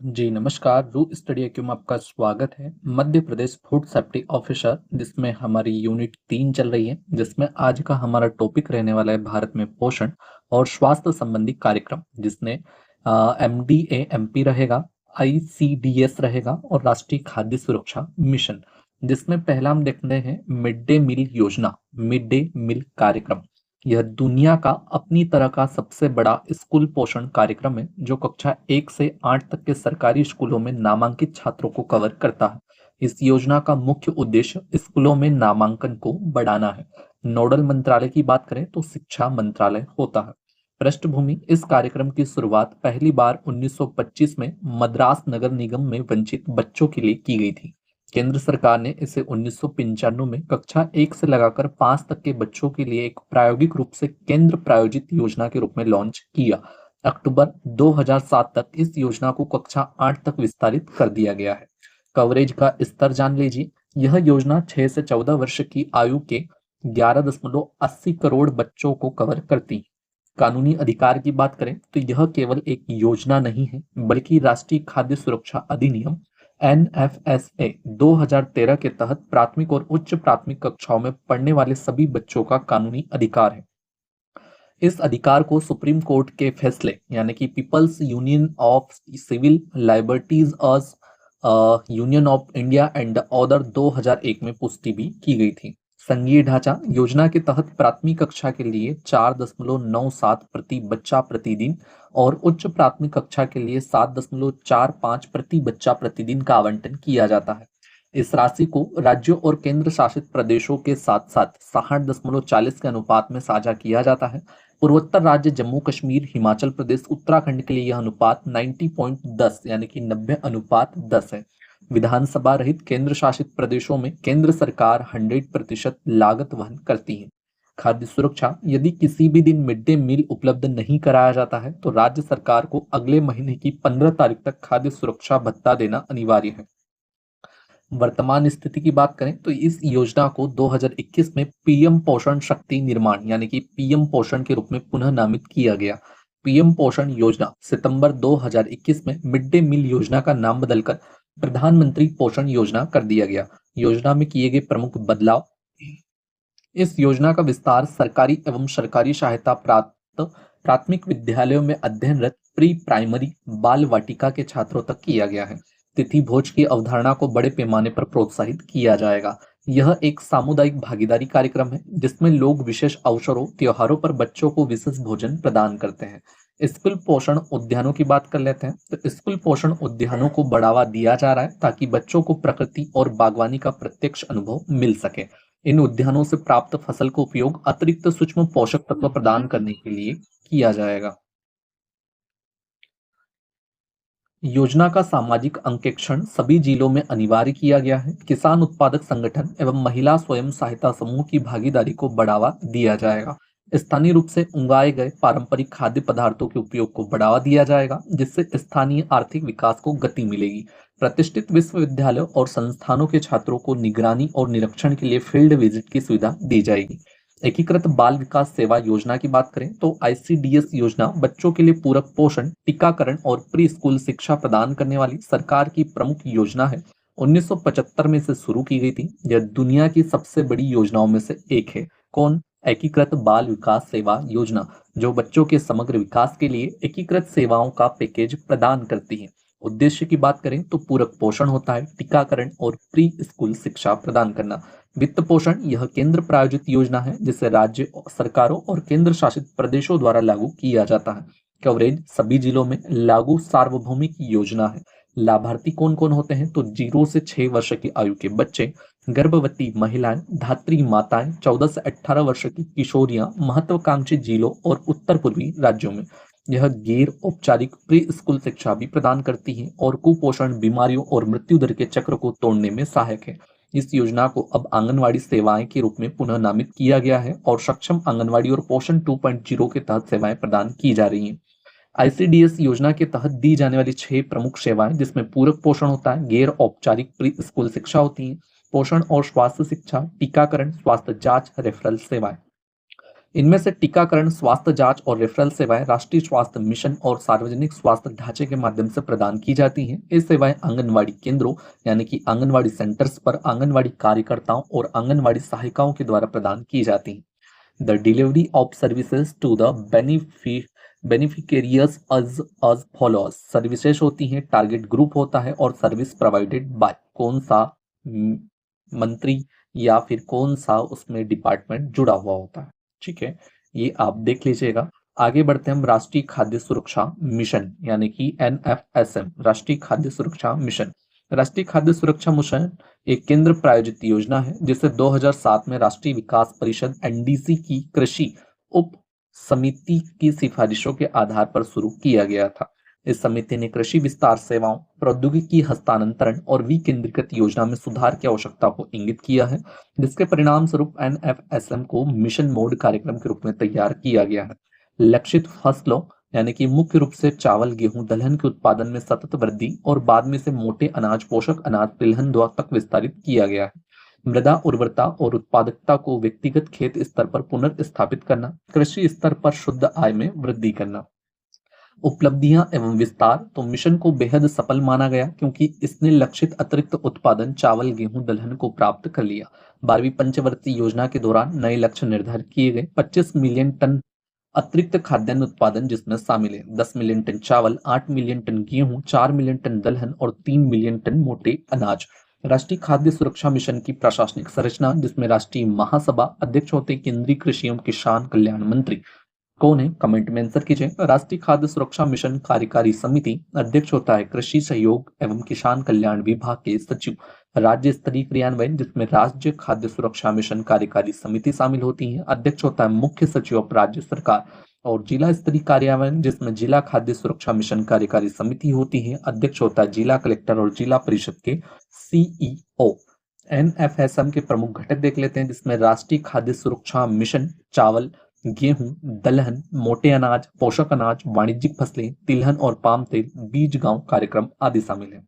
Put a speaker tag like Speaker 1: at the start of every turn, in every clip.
Speaker 1: जी नमस्कार, रू study acute में आपका स्वागत है। Madhya Pradesh food safety officer जिसमें हमारी यूनिट 3 चल रही है, जिसमें आज का हमारा टॉपिक रहने वाला है भारत में पोषण और स्वास्थ्य संबंधी कार्यक्रम, जिसमें MDA-MP रहेगा, ICDS रहेगा और राष्ट्रीय खाद्य सुरक्षा मिशन। जिसमें पहला हम देखते हैं मिड डे मील योजना, मिड डे मील कार्यक्रम। यह दुनिया का अपनी तरह का सबसे बड़ा स्कूल पोषण कार्यक्रम है, जो कक्षा 1 से 8 तक के सरकारी स्कूलों में नामांकित छात्रों को कवर करता है। इस योजना का मुख्य उद्देश्य स्कूलों में नामांकन को बढ़ाना है। नोडल मंत्रालय की बात करें तो शिक्षा मंत्रालय होता है। पृष्ठभूमि: इस कार्यक्रम की शुरुआत पहली बार 1925 में मद्रास नगर निगम में वंचित बच्चों के लिए की गई थी। केंद्र सरकार ने इसे 1995 में कक्षा 1 से लगाकर 5 तक के बच्चों के लिए एक प्रायोगिक रूप से केंद्र प्रायोजित योजना के रूप में लॉन्च किया। अक्टूबर 2007 तक इस योजना को कक्षा 8 तक विस्तारित कर दिया गया है। कवरेज का स्तर जान लीजिए। यह योजना 6 से 14 वर्ष की आयु के 11.80 करोड़ बच्चों को कवर करती है। कानूनी अधिकार की बात करें तो यह केवल एक योजना नहीं है, बल्कि राष्ट्रीय खाद्य सुरक्षा अधिनियम NFSA 2013 के तहत प्राथमिक और उच्च प्राथमिक कक्षाओं में पढ़ने वाले सभी बच्चों का कानूनी अधिकार है। इस अधिकार को सुप्रीम कोर्ट के फैसले यानी कि People's Union of Civil Liberties अस Union of India and order 2001 में पुष्टि भी की गई थी। संघीय ढांचा: योजना के तहत प्राथमिक कक्षा के लिए 4.97 प्रति बच्चा प्रतिदिन और उच्च प्राथमिक कक्षा के लिए 7.45 प्रति बच्चा प्रतिदिन का आवंटन किया जाता है। इस राशि को राज्यों और केंद्र शासित प्रदेशों के साथ साथ 60.40 के अनुपात में साझा किया जाता है। पूर्वोत्तर राज्य जम्मू कश्मीर, हिमाचल प्रदेश, उत्तराखंड के लिए यह अनुपात 90.10 यानी कि 90:10 है। विधानसभा रहित केंद्र शासित प्रदेशों में केंद्र सरकार 100% लागत वहन करती है। खाद्य सुरक्षा: यदि किसी भी दिन मिड डे मील उपलब्ध नहीं कराया जाता है तो राज्य सरकार को अगले महीने की 15 तारीख तक खाद्य सुरक्षा भत्ता देना अनिवार्य है। वर्तमान स्थिति की बात करें तो इस योजना को 2021 में पीएम पोषण शक्ति निर्माण यानी कि पीएम पोषण के रूप में पुनः नामित किया गया। पीएम पोषण योजना सितंबर 2021 में मिड डे मील योजना का नाम बदलकर प्रधानमंत्री पोषण योजना कर दिया गया। योजना में किए गए प्रमुख बदलाव: इस योजना का विस्तार सरकारी एवं सरकारी सहायता प्राप्त प्राथमिक विद्यालयों में अध्ययनरत प्री प्राइमरी बाल वाटिका के छात्रों तक किया गया है। तिथि भोज की अवधारणा को बड़े पैमाने पर प्रोत्साहित किया जाएगा। यह एक सामुदायिक भागीदारी कार्यक्रम है, जिसमें लोग विशेष अवसरों, त्योहारों पर बच्चों को विशेष भोजन प्रदान करते हैं। स्कूल पोषण उद्यानों की बात कर लेते हैं तो स्कूल पोषण उद्यानों को बढ़ावा दिया जा रहा है ताकि बच्चों को प्रकृति और बागवानी का प्रत्यक्ष अनुभव मिल सके। इन उद्यानों से प्राप्त फसल का उपयोग अतिरिक्त सूक्ष्म पोषक तत्व प्रदान करने के लिए किया जाएगा। योजना का सामाजिक अंकेक्षण सभी जिलों में अनिवार्य किया गया है। किसान उत्पादक संगठन एवं महिला स्वयं सहायता समूह की भागीदारी को बढ़ावा दिया जाएगा। स्थानीय रूप से उगाए गए पारंपरिक खाद्य पदार्थों के उपयोग को बढ़ावा दिया जाएगा, जिससे स्थानीय आर्थिक विकास को गति मिलेगी। प्रतिष्ठित विश्वविद्यालयों और संस्थानों के छात्रों को निगरानी और निरीक्षण के लिए फील्ड विजिट की सुविधा दी जाएगी। एकीकृत बाल विकास सेवा योजना की बात करें तो ICDS योजना बच्चों के लिए पूरक पोषण, टीकाकरण और प्री स्कूल शिक्षा प्रदान करने वाली सरकार की प्रमुख योजना है। 1975 में इसे शुरू की गई थी। यह दुनिया की सबसे बड़ी योजनाओं में से एक है। कौन? एकीकृत बाल विकास सेवा योजना, जो बच्चों के समग्र विकास के लिए एकीकृत सेवाओं का पैकेज प्रदान करती है। उद्देश्य की बात करें तो पूरक पोषण होता है, टीकाकरण और प्री स्कूल शिक्षा प्रदान करना। वित्त पोषण: यह केंद्र प्रायोजित योजना है, जिसे राज्य सरकारों और केंद्र शासित प्रदेशों द्वारा लागू किया जाता है। कवरेज: सभी जिलों में लागू सार्वभौमिक योजना है। लाभार्थी कौन कौन होते हैं तो 0 से 6 वर्ष की आयु के बच्चे, गर्भवती महिलाएं, धात्री माताएं, 14 से 18 वर्ष की किशोरियां महत्वाकांक्षी जिलों और उत्तर पूर्वी राज्यों में। यह गैर औपचारिक प्री स्कूल शिक्षा भी प्रदान करती है और कुपोषण, बीमारियों और मृत्यु दर के चक्र को तोड़ने में सहायक है। इस योजना को अब आंगनवाड़ी सेवाएं के रूप में पुनः नामित किया गया है और सक्षम आंगनवाड़ी और पोषण 2.0 के तहत सेवाएं प्रदान की जा रही हैं। ICDS योजना के तहत दी जाने वाली 6 प्रमुख सेवाएं, जिसमें पूरक पोषण होता है, गैर औपचारिक प्री स्कूल शिक्षा होती है, पोषण और स्वास्थ्य शिक्षा, टीकाकरण, स्वास्थ्य जांच, रेफरल सेवाएं। इनमें से टीकाकरण, स्वास्थ्य जांच और रेफरल सेवाएं राष्ट्रीय स्वास्थ्य मिशन और सार्वजनिक स्वास्थ्य ढांचे के माध्यम से प्रदान की जाती हैं। ये सेवाएं आंगनवाड़ी केंद्रों यानी कि आंगनवाड़ी सेंटर्स पर आंगनवाड़ी कार्यकर्ताओं और आंगनवाड़ी सहायिकाओं के द्वारा प्रदान की जाती हैं। The delivery of services to the beneficiaries as followers. Services होती हैं, टारगेट ग्रुप होता है और सर्विस प्रोवाइडेड बाय कौन सा मंत्री या फिर कौन सा उसमें डिपार्टमेंट जुड़ा हुआ होता है। ठीक है, ये आप देख लीजिएगा। आगे बढ़ते हैं हम राष्ट्रीय खाद्य सुरक्षा मिशन यानी कि NFSM, राष्ट्रीय खाद्य सुरक्षा मिशन। राष्ट्रीय खाद्य सुरक्षा मिशन एक केंद्र प्रायोजित योजना है जिसे 2007 में राष्ट्रीय विकास परिषद NDC की कृषि उप समिति की सिफारिशों के आधार पर शुरू किया गया था। इस समिति ने कृषि विस्तार सेवाओं, प्रौद्योगिकी हस्तांतरण और विकेंद्रीकृत योजना में सुधार की आवश्यकता को इंगित किया है, जिसके परिणाम स्वरूप NFSM को मिशन मोड कार्यक्रम के रूप में तैयार किया गया है। लक्षित फसलों यानी कि मुख्य रूप से चावल, गेहूं, दलहन के उत्पादन में सतत वृद्धि और बाद में से मोटे अनाज, पोषक अनाज, तिलहन तक विस्तारित किया गया है। मृदा उर्वरता और उत्पादकता को व्यक्तिगत खेत स्तर पर पुनर्स्थापित करना, कृषि स्तर पर शुद्ध आय में वृद्धि करना। उपलब्धियां एवं विस्तार। तो मिशन को बेहद सफल माना गया क्योंकि इसने लक्षित अतिरिक्त उत्पादन चावल, गेहूं, दलहन को प्राप्त कर लिया। 12वीं पंचवर्षीय योजना के दौरान नए लक्ष्य निर्धारित किए गए। 25 मिलियन टन अतिरिक्त खाद्यान्न उत्पादन जिसमें शामिल है 10 मिलियन टन चावल, 8 मिलियन टन गेहूं, 4 मिलियन टन दलहन और 3 मिलियन टन मोटे अनाज। राष्ट्रीय खाद्य सुरक्षा मिशन की प्रशासनिक संरचना, जिसमें राष्ट्रीय महासभा अध्यक्ष होते केंद्रीय कृषि एवं किसान कल्याण मंत्री। कौन है? कमेंट में आंसर कीजिए। राष्ट्रीय खाद्य सुरक्षा मिशन कार्यकारी समिति, अध्यक्ष होता है कृषि सहयोग एवं किसान कल्याण विभाग के सचिव। राज्य स्तरीय क्रियान्वयन, जिसमें राज्य खाद्य सुरक्षा मिशन कार्यकारी समिति शामिल होती है, अध्यक्ष होता है मुख्य सचिव ऑफ राज्य सरकार। और जिला स्तरीय कार्यान्वयन, जिसमें जिला खाद्य सुरक्षा मिशन कार्यकारी समिति होती है, अध्यक्ष होता है जिला कलेक्टर और जिला परिषद के CEO। NFSM के प्रमुख घटक देख लेते हैं, जिसमें राष्ट्रीय खाद्य सुरक्षा मिशन चावल, गेहूं, दलहन, मोटे अनाज, पोषक अनाज, वाणिज्यिक फसलें, तिलहन और पाम तेल, बीज गांव कार्यक्रम आदि शामिल है।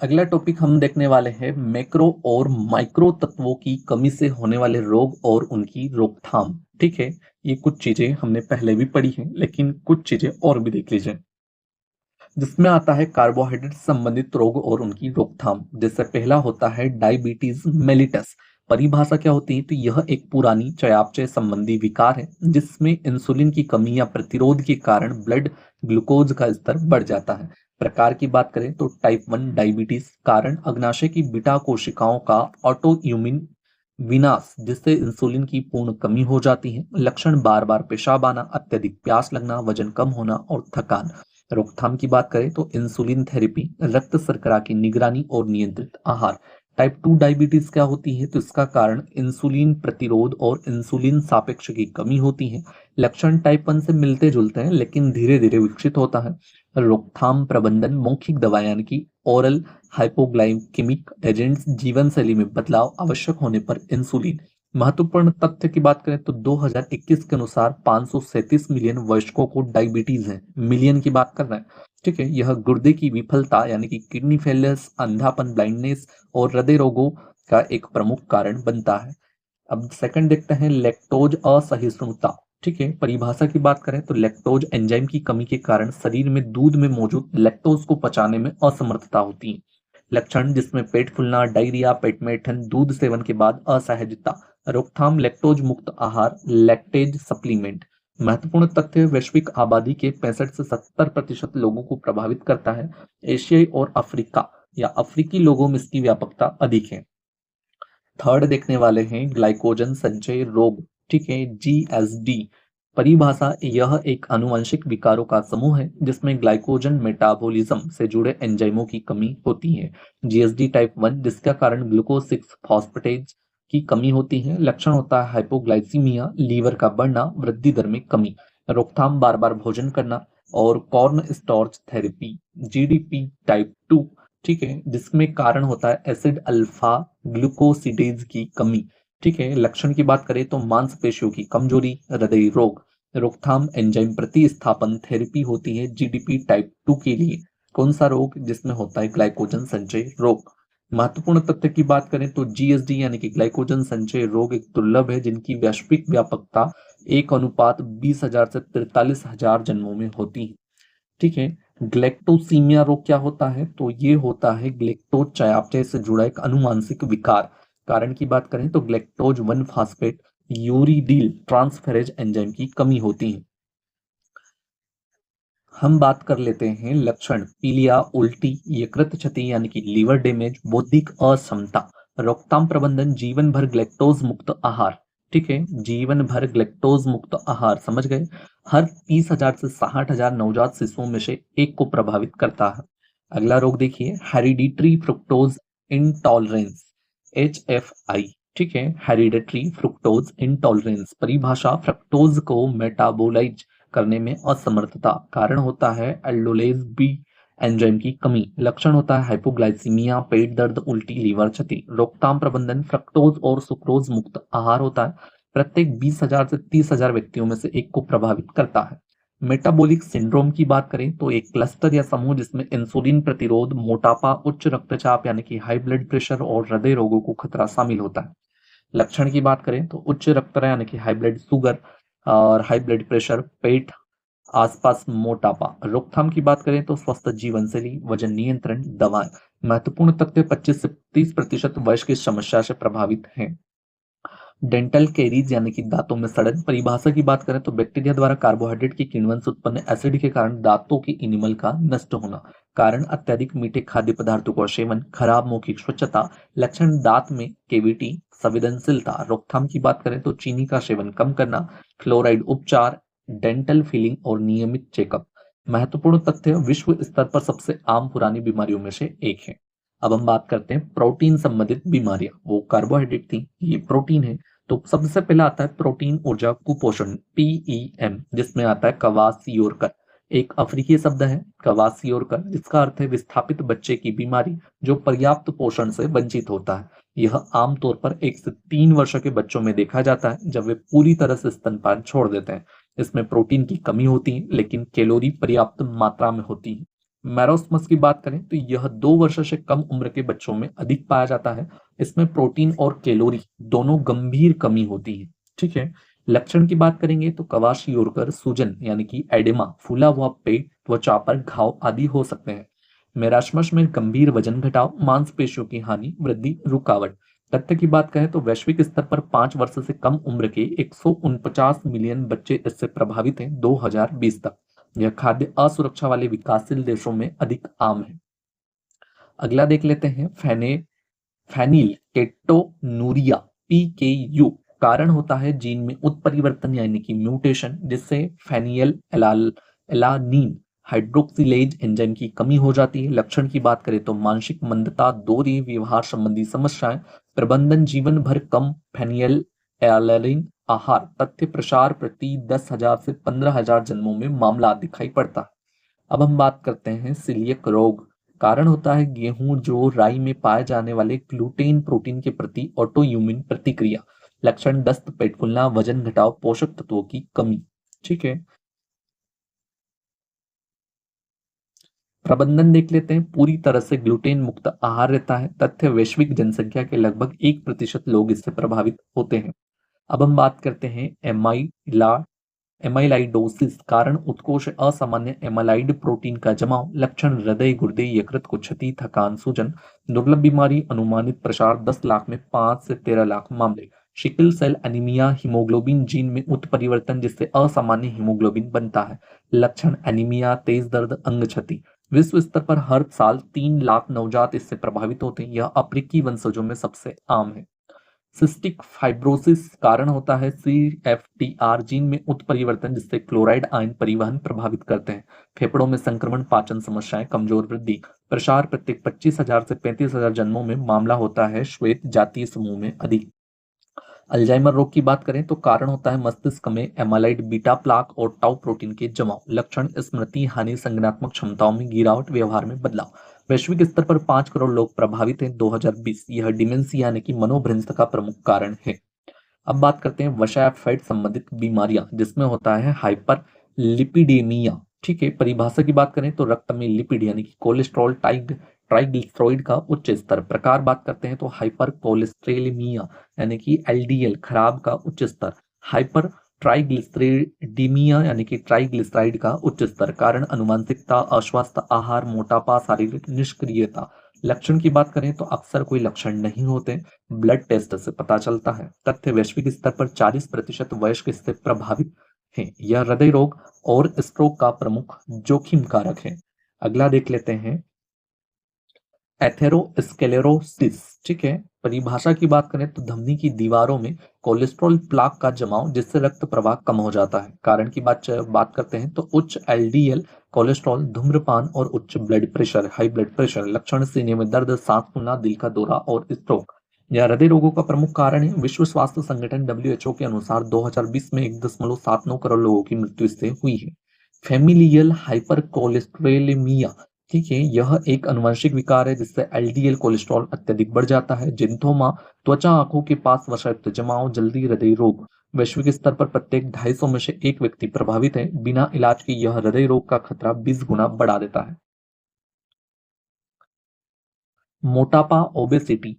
Speaker 1: अगला टॉपिक हम देखने वाले हैं मैक्रो और माइक्रो तत्वों की कमी से होने वाले रोग और उनकी रोकथाम। ठीक है, ये कुछ चीजें हमने पहले भी पढ़ी हैं, लेकिन कुछ चीजें और भी देख लीजिए। जिसमें आता है कार्बोहाइड्रेट संबंधित रोग और उनकी रोकथाम। जैसे पहला होता है डायबिटीज मेलिटस। परिभाषा क्या होती है? तो यह एक पुरानी चयापचय संबंधी विकार है जिसमें इंसुलिन की कमी या प्रतिरोध के कारण ब्लड ग्लूकोज का स्तर बढ़ जाता है। प्रकार की बात करें तो टाइप 1 डायबिटीज, कारण अग्नाशय की बीटा कोशिकाओं का ऑटो इम्यून विनाश, जिससे इंसुलिन की पूर्ण कमी हो जाती है। लक्षण बार बार पेशाब आना, अत्यधिक प्यास लगना, वजन कम होना और थकान। रोकथाम की बात करें तो इंसुलिन थेरेपी, रक्त शर्करा की निगरानी और नियंत्रित आहार। टाइप 2 डायबिटीज क्या होती है? तो इसका कारण इंसुलिन प्रतिरोध और इंसुलिन सापेक्ष की कमी होती है। लक्षण टाइप 1 से मिलते जुलते हैं लेकिन धीरे धीरे विकसित होता है। रोकथाम प्रबंधन, मौखिक दवा यानी कि ओरल हाइपोग्लाइकेमिक एजेंट्स, जीवन शैली में बदलाव, आवश्यक होने पर इंसुलिन। महत्वपूर्ण तथ्य की बात करें तो 2021 के अनुसार 537 मिलियन वयस्कों को डायबिटीज है। मिलियन की बात कर रहे हैं। ठीक है, यह गुर्दे की विफलता यानी कि किडनी फेलियर्स, अंधापन, ब्लाइंडनेस और हृदय रोगों का एक प्रमुख कारण बनता है। अब सेकंड देखते हैं लैक्टोज असहिष्णुता। ठीक है, परिभाषा की बात करें तो लैक्टोज एंजाइम की कमी के कारण शरीर में दूध में मौजूद लैक्टोज को पचाने में असमर्थता होती है। लक्षण जिसमें पेट फूलना, डायरिया, पेट में ठंड, दूध सेवन के बाद असहजता। रोकथाम लैक्टोज मुक्त आहार, लैक्टेज सप्लीमेंट। महत्वपूर्ण तथ्य वैश्विक आबादी के 65 से 70% लोगों को प्रभावित करता है। एशियाई और अफ्रीका या अफ्रीकी लोगों में इसकी व्यापकता अधिक है। थर्ड देखने वाले हैं ग्लाइकोजन संचय रोग। ठीक है, GSD। परिभाषा, यह एक आनुवंशिक विकारों का समूह है जिसमें ग्लाइकोजन मेटाबॉलिज्म से जुड़े एंजाइमों की कमी होती है। GSD टाइप 1, जिसका कारण ग्लूकोज 6 फॉस्फेटेज की कमी होती है। लक्षण होता है हाइपोग्लाइसीमिया, लीवर का बढ़ना, वृद्धि दर में कमी। रोकथाम बार बार भोजन करना और corn starch therapy. GDP type 2, ठीक है, जिसमें कारण होता है एसिड अल्फा ग्लूकोसिडेज की कमी। ठीक है, लक्षण की बात करें तो मांसपेशियों की कमजोरी, हृदय रोग। रोकथाम एंजाइम प्रतिस्थापन थेरेपी होती है GDP टाइप 2 के लिए। कौन सा रोग? जिसमें होता है ग्लाइकोजन संचय रोग। महत्वपूर्ण तथ्य की बात करें तो जीएसडी यानी कि ग्लाइकोजन संचय रोग एक दुर्लभ है जिनकी वैश्विक व्यापकता 1:20,000 से 43,000 जन्मों में होती है। ठीक है। ग्लेक्टोसीमिया रोग क्या होता है? तो ये होता है ग्लेक्टोज चयापचय से जुड़ा एक अनुवांशिक विकार। कारण की बात करें तो ग्लेक्टोज 1 फास्फेट यूरिडील ट्रांसफेरेज एंजाइम की कमी होती है। हम बात कर लेते हैं लक्षण। पीलिया, उल्टी, यकृत क्षति यानी कि लीवर डैमेज, बौद्धिक अक्षमता। रोकथाम प्रबंधन जीवन भर ग्लेक्टोज मुक्त आहार। ठीक है, जीवन भर ग्लेक्टोज मुक्त आहार, समझ गए। हर 30,000 से 60,000 नवजात शिशुओं में से एक को प्रभावित करता है। अगला रोग देखिए, हेरिडिटरी फ्रुक्टोज इंटॉलरेंस, HFI। ठीक है, हेरिडिटरी फ्रुक्टोज इंटॉलरेंस परिभाषा फ्रक्टोज को मेटाबोलाइज करने में असमर्थता। कारण होता है एल्डोलेज बी एंजाइम की कमी। लक्षण होता है हाइपोग्लाइसीमिया, पेट दर्द, उल्टी, लीवर क्षति। रोकथाम प्रबंधन फ्रक्टोज और सुक्रोज मुक्त आहार होता है। प्रत्येक 20,000 से 30,000 व्यक्तियों में से एक को प्रभावित करता है। मेटाबॉलिक सिंड्रोम की बात करें तो एक क्लस्टर या समूह जिसमें इंसुलिन प्रतिरोध, मोटापा, उच्च रक्तचाप यानी कि हाई ब्लड प्रेशर और हृदय रोगों को खतरा शामिल होता है। लक्षण की बात करें तो उच्च रक्तचाप यानी कि हाई ब्लड शुगर और हाई ब्लड प्रेशर, पेट आसपास मोटापा। रोकथाम की बात करें तो स्वस्थ जीवन शैली, वजन नियंत्रण, दवाएं। महत्वपूर्ण तथ्य 25 से 30% वयस्क की समस्या से प्रभावित हैं। डेंटल कैरीज यानी कि दांतों में सड़न। परिभाषा की बात करें तो बैक्टीरिया द्वारा कार्बोहाइड्रेट की किण्वन से उत्पन्न एसिड के कारण दांतों की इनिमल का नष्ट होना। कारण अत्यधिक मीठे खाद्य पदार्थों का सेवन, खराब मौखिक स्वच्छता। लक्षण दांत में केविटी, संवेदनशीलता। रोकथाम की बात करें तो चीनी का सेवन कम करना, फ्लोराइड उपचार, डेंटल फिलिंग और नियमित चेकअप। महत्वपूर्ण तथ्य विश्व स्तर पर सबसे आम पुरानी बीमारियों में से एक है। अब हम बात करते हैं प्रोटीन संबंधित बीमारियां। वो कार्बोहाइड्रेट थी, ये प्रोटीन है। तो सबसे पहला आता है प्रोटीन ऊर्जा कुपोषण, PEM, जिसमें आता है कवासियोरकर। एक अफ्रीकी शब्द है कवासियोरकर, जिसका अर्थ है विस्थापित बच्चे की बीमारी जो पर्याप्त पोषण से वंचित होता है। यह आमतौर पर 1 से 3 वर्ष के बच्चों में देखा जाता है जब वे पूरी तरह से स्तनपान छोड़ देते हैं। इसमें प्रोटीन की कमी होती है लेकिन कैलोरी पर्याप्त मात्रा में होती है। मैरोस्मस की बात करें तो यह 2 वर्ष से कम उम्र के बच्चों में अधिक पाया जाता है। इसमें प्रोटीन और कैलोरी दोनों गंभीर कमी होती है। ठीक है। लक्षण की बात करेंगे तो कवासियोरकर सूजन यानी कि एडेमा, फूला हुआ पेट, त्वचा पर घाव आदि हो सकते हैं। मेरास्मस में गंभीर वजन घटाव, मांसपेशियों की हानि, वृद्धि, रुकावट। तथ्य की बात करें तो वैश्विक स्तर पर 5 वर्ष से कम उम्र के 149 मिलियन बच्चे इससे प्रभावित हैं 2020 तक। यह खाद्य असुरक्षा वाले विकासशील देशों में अधिक आम है। अगला देख लेते हैं फेनिल केटोनूरिया, PKU। कारण होता है जीन में उत्परिवर्तन यानी कि म्यूटेशन, जिससे फेनियल एलानीन हाइड्रोक्सिलेज एंजाइम की कमी हो जाती है। लक्षण की बात करें तो मानसिक मंदता, दोहरी व्यवहार संबंधी समस्याएं। प्रबंधन जीवन भर कम फेनियल एलानीन आहार। तथ्य प्रसार प्रति 10,000 से 15,000 जन्मों में मामला दिखाई पड़ता है। अब हम बात करते हैं सिलियक रोग। कारण होता है गेहूं जो राई में पाए जाने वाले ग्लूटेन प्रोटीन के प्रति ऑटोइम्यून प्रतिक्रिया। लक्षण दस्त, पेट फूलना, वजन घटाव, पोषक तत्वों की कमी। ठीक है। प्रबंधन देख लेते हैं। पूरी तरह से ग्लूटेन मुक्त आहार रहता है। तथ्य वैश्विक जनसंख्या के लगभग 1% लोग इससे प्रभावित होते हैं। अब हम बात करते हैं एमाइलाइडोसिस। कारण उत्कोष असामान्य एमाइलाइड प्रोटीन का जमाव। लक्षण हृदय, गुर्दे, यकृत को क्षति, थकान, सूजन। दुर्लभ बीमारी, अनुमानित प्रसार 10 लाख में 5 से 13 लाख मामले। Sickle cell anaemia, haemoglobin gene में उत्परिवर्तन जिससे असामान्य हीमोग्लोबिन बनता है। लक्षण एनीमिया, तेज दर्द, अंग क्षति। विश्व स्तर पर हर साल 3 लाख नवजात इससे प्रभावित होते हैं। यह अफ्रीकी वंशजों में सबसे आम है। Cystic fibrosis. कारण होता है CFTR जीन में उत्परिवर्तन जिससे क्लोराइड आयन परिवहन प्रभावित करते हैं। फेफड़ों में संक्रमण, पाचन समस्याएं, कमजोर वृद्धि। प्रसार प्रत्येक 25,000 से 35,000 जन्मों में मामला होता है श्वेत जातीय समूह में अधिक। अल्जाइमर रोग की बात करें तो कारण होता है मस्तिष्क में एमाइलाइड बीटा प्लाक और टाउ प्रोटीन के जमाव। लक्षण स्मृति हानि, संज्ञानात्मक क्षमताओं में गिरावट, व्यवहार में बदलाव। वैश्विक स्तर पर 5 करोड़ लोग प्रभावित हैं 2020। यह डिमेंशिया यानी कि मनोभ्रंश का प्रमुख कारण है। अब बात करते हैं वसा फैट संबंधित बीमारियां, जिसमें होता है हाइपर लिपिडेमिया। ठीक है। परिभाषा की बात करें तो रक्त में लिपिड यानी कि कोलेस्ट्रॉल, ट्राइग्लिसराइड का उच्च स्तर। प्रकार बात करते हैं तो हाइपर कोलेस्ट्रेलेमिया यानी कि एलडीएल खराब का उच्च स्तर। हाइपर ट्राइग्लिसरीडीमिया यानी कि ट्राइग्लिसराइड का उच्च स्तर। कारण अनुवांशिकता, अस्वस्थ आहार, मोटापा, शारीरिक निष्क्रियता। लक्षण की बात करें तो अक्सर कोई लक्षण नहीं होते, ब्लड टेस्ट से पता चलता है। तथ्य वैश्विक स्तर पर 40% वयस्क इससे प्रभावित हैं। यह हृदय रोग और स्ट्रोक का प्रमुख जोखिम कारक है। अगला देख लेते हैं एथेरोस्क्लेरोसिस। ठीक है, परिभाषा की बात करें तो धमनी की दीवारों में कोलेस्ट्रॉल प्लाक का जमाव जिससे रक्त प्रवाह कम हो जाता है। कारण की बात करते हैं तो उच्च एलडीएल कोलेस्ट्रॉल, धूम्रपान और उच्च blood pressure, high blood pressure. लक्षण सीने में दर्द, सांस फूलना, दिल का दौरा और स्ट्रोक। यह हृदय रोगों का प्रमुख कारण है। विश्व स्वास्थ्य संगठन डब्ल्यूएचओ के अनुसार 2020 में 1.79 करोड़ लोगों की मृत्यु इससे हुई है। फेमिलियल हाइपर कोलेस्ट्रेलेमिया, ठीक है, यह एक अनुवांशिक विकार है जिससे एलडीएल कोलेस्ट्रॉल अत्यधिक बढ़ जाता है। जिंथोमा, त्वचा आंखों के पास वसायुक्त जमाव, जल्दी हृदय रोग। वैश्विक स्तर पर प्रत्येक 250 में से एक व्यक्ति प्रभावित है। बिना इलाज के यह हृदय रोग का खतरा 20 गुना बढ़ा देता है। मोटापा, ओबेसिटी,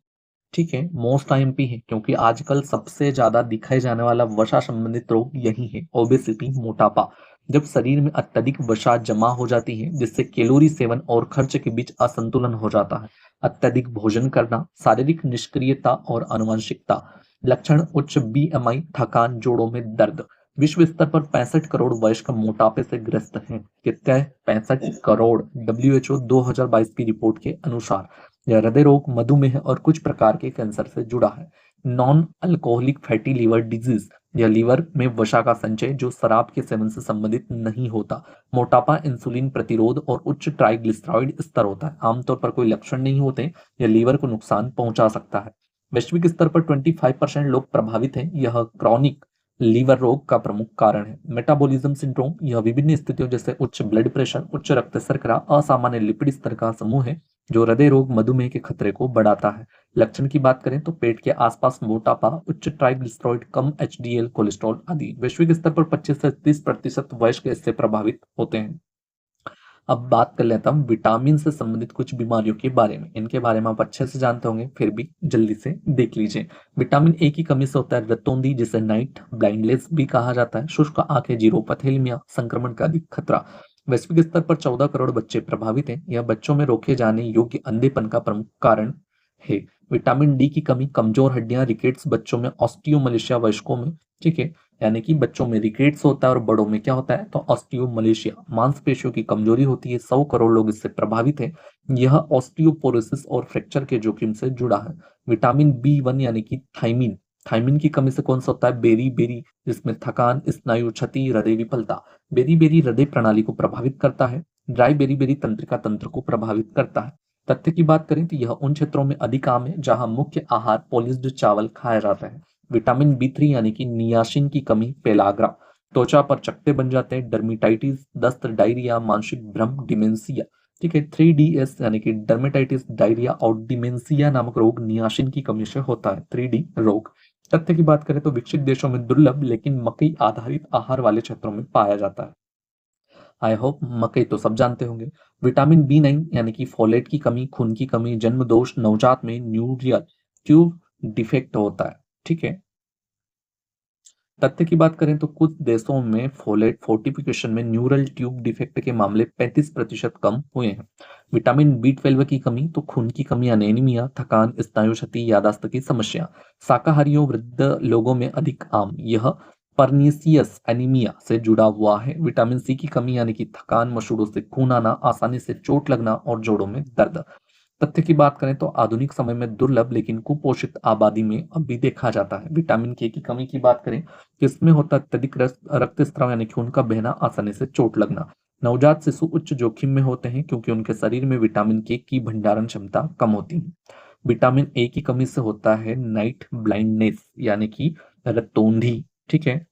Speaker 1: ठीक है, मोस्ट आईएमपी है क्योंकि आजकल सबसे ज्यादा दिखाए जाने वाला वसा संबंधित रोग यही है, ओबेसिटी, मोटापा। जब शरीर में अत्यधिक वसा जमा हो जाती है जिससे कैलोरी सेवन और खर्च के बीच असंतुलन हो जाता है। अत्यधिक भोजन करना, शारीरिक निष्क्रियता और आनुवंशिकता। लक्षण उच्च बीएमआई, थकान, जोड़ों में दर्द। विश्व स्तर पर 65 करोड़ वयस्क मोटापे से ग्रस्त हैं। कितने? 65 करोड़, डब्ल्यूएचओ 2022 की रिपोर्ट के अनुसार। यह हृदय रोग, मधुमेह और कुछ प्रकार के कैंसर से जुड़ा है। Non alcoholic fatty liver disease, यह लीवर में वसा का संचय जो शराब के सेवन से संबंधित नहीं होता। मोटापा, इंसुलिन प्रतिरोध और उच्च ट्राइग्लिसराइड स्तर होता है। आमतौर पर कोई लक्षण नहीं होते, यह लीवर को नुकसान पहुंचा सकता है। वैश्विक स्तर पर 25% लोग प्रभावित हैं। यह क्रॉनिक लीवर रोग का प्रमुख कारण है। मेटाबॉलिज्म सिंड्रोम, यह विभिन्न स्थितियों जैसे उच्च ब्लड प्रेशर, उच्च रक्त शर्करा, असामान्य लिपिड स्तर का समूह है जो हृदय रोग, मधुमेह के खतरे को बढ़ाता है। लक्षण की बात करें तो पेट के आसपास मोटापा, उच्च ट्राइग्लिसराइड, कम एचडीएल कोलेस्ट्रॉल आदि। वैश्विक स्तर पर 25 से 30% वयस्क इससे प्रभावित होते हैं। अब बात कर लेता हूँ विटामिन से संबंधित कुछ बीमारियों के बारे में। इनके बारे में आप अच्छे से जानते होंगे, फिर भी जल्दी से देख लीजिए। विटामिन ए की कमी से होता है रतौंधी जिसे नाइट ब्लाइंडनेस भी कहा जाता है, शुष्क आंखें, जीरोपथेलमिया, संक्रमण का अधिक खतरा। वैश्विक स्तर पर 14 करोड़ बच्चे प्रभावित हैं। यह बच्चों में रोके जाने योग्य अंधेपन का प्रमुख कारण है। विटामिन डी की कमी, कमजोर हड्डियां, रिकेट्स बच्चों में, ऑस्टियोमलेशिया वयस्कों में, ठीक है, यानी कि बच्चों में रिकेट्स होता है और बड़ों में क्या होता है तो ऑस्टियोमलेशिया। मांसपेशियों की कमजोरी होती है, 100 करोड़ लोग इससे प्रभावित हैं। यह ऑस्टियोपोरोसिस और फ्रैक्चर के जोखिम से जुड़ा है। विटामिन बी 1 यानी कि थाइमिन, थाइमिन की कमी से कौन सा होता है बेरी बेरी, जिसमें थकान, स्नायु क्षति, हृदय विफलता। बेरी बेरी हृदय प्रणाली को प्रभावित करता है। ड्राई बेरी बेरी तंत्रिका तंत्र को प्रभावित करता है। तथ्य की बात करें तो यह उन क्षेत्रों में अधिक आम है जहां मुख्य आहार पॉलिश्ड चावल खाया जाता है। विटामिन बी 3 यानी कि नियासिन की कमी, पेलाग्रा, त्वचा पर चकत्ते बन जाते हैं, डर्मिटाइटिस, दस्त, डायरिया, मानसिक भ्रम, डिमेंशिया, ठीक है, 3DS यानी कि डर्मेटाइटिस, डायरिया और डिमेंशिया नामक रोग नियासिन की कमी से होता है, 3D रोग। तथ्य की बात करें तो विकसित देशों में दुर्लभ लेकिन मकई आधारित आहार वाले क्षेत्रों में पाया जाता है। आई होप मकई तो सब जानते होंगे। विटामिन बी 9 यानी कि फोलेट की कमी, खून की कमी, जन्म दोष, नवजात में न्यूरियल ट्यूब डिफेक्ट होता है, ठीक है। तथ्य की बात करें तो कुछ देशों में फोलेट फोर्टिफिकेशन में न्यूरल ट्यूब डिफेक्ट के मामले 35% कम हुए हैं। विटामिन बी 12 की कमी तो खून की कमी, अनेमिया, थकान, स्नायु क्षति, यादाश्त की समस्या। शाकाहारियों, वृद्ध लोगों में अधिक आम, यह परनीसियस एनीमिया से जुड़ा हुआ है। विटामिन सी की कमी यानी कि थकान, मसूड़ों से खून आना, आसानी से चोट लगना और जोड़ों में दर्द। तथ्य की बात करें तो आधुनिक समय में दुर्लभ लेकिन कुपोषित आबादी में अब भी देखा जाता है। विटामिन के की कमी की बात करें तो इसमें होता है अत्यधिक रक्तस्राव यानी खून का बहना, आसानी से चोट लगना। नवजात शिशु उच्च जोखिम में होते हैं क्योंकि उनके शरीर में विटामिन के की भंडारण क्षमता कम होती है। विटामिन ए की कमी से होता है नाइट ब्लाइंडनेस यानी कि रतौंधी, ठीक है।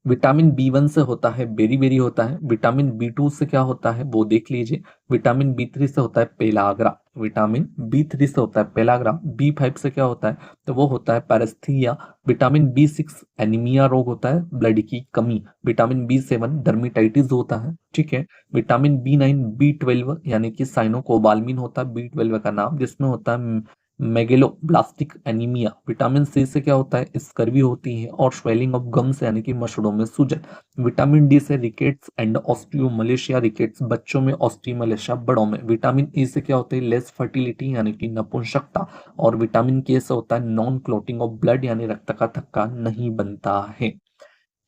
Speaker 1: विटामिन बी 1 से होता है बेरी होता है। विटामिन बी 2 से क्या होता है वो देख लीजिए। विटामिन बी 3 से होता है पेलाग्रा। विटामिन बी 3 से होता है पेलाग्रा। बी 5 से क्या होता है तो वो होता है पैरेस्थीसिया। विटामिन बी 6 एनीमिया रोग होता है, ब्लड की कमी। विटामिन बी 7 डर्मिटाइटिस होता है, ठीक है। विटामिन बी 9 बी 12 यानी कि साइनोकोबाल्मिन होता है बी 12 का नाम, जिसमें होता है मेगेलोब्लास्टिक एनीमिया। विटामिन सी से क्या होता है स्कर्वी होती है और स्वेलिंग ऑफ गम्स यानी कि मसड़ों में सूजन। विटामिन डी से रिकेट्स एंड ऑस्टियोमलेशिया, रिकेट्स बच्चों में, ऑस्टियोमलेशिया बड़ों में। विटामिन ई से क्या होता है लेस फर्टिलिटी यानी कि नपुंसकता। और विटामिन के से होता है नॉन क्लॉटिंग ऑफ ब्लड यानी रक्त का थक्का नहीं बनता है,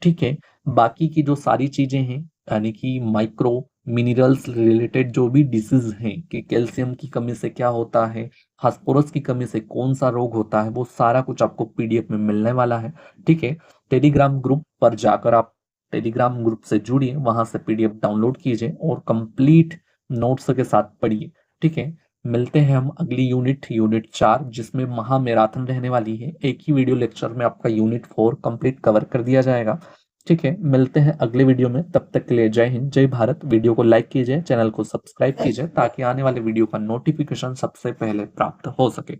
Speaker 1: ठीक है। बाकी की जो सारी चीजें हैं यानी कि माइक्रो मिनरल्स रिलेटेड जो भी डिसीज हैं कि कैल्शियम की कमी से क्या होता है, फास्फोरस की कमी से कौन सा रोग होता है, वो सारा कुछ आपको पीडीएफ में मिलने वाला है, ठीक है। टेलीग्राम ग्रुप पर जाकर आप टेलीग्राम ग्रुप से जुड़िए, वहां से पीडीएफ डाउनलोड कीजिए और कंप्लीट नोट्स के साथ पढ़िए, ठीक है। मिलते हैं हम अगली यूनिट 4 जिसमें महा मैराथन रहने वाली है। एक ही वीडियो लेक्चर में आपका यूनिट 4 कंप्लीट कवर कर दिया जाएगा, ठीक है। मिलते हैं अगले वीडियो में, तब तक के लिए जय हिंद जय भारत। वीडियो को लाइक कीजिए, चैनल को सब्सक्राइब कीजिए ताकि आने वाले वीडियो का नोटिफिकेशन सबसे पहले प्राप्त हो सके।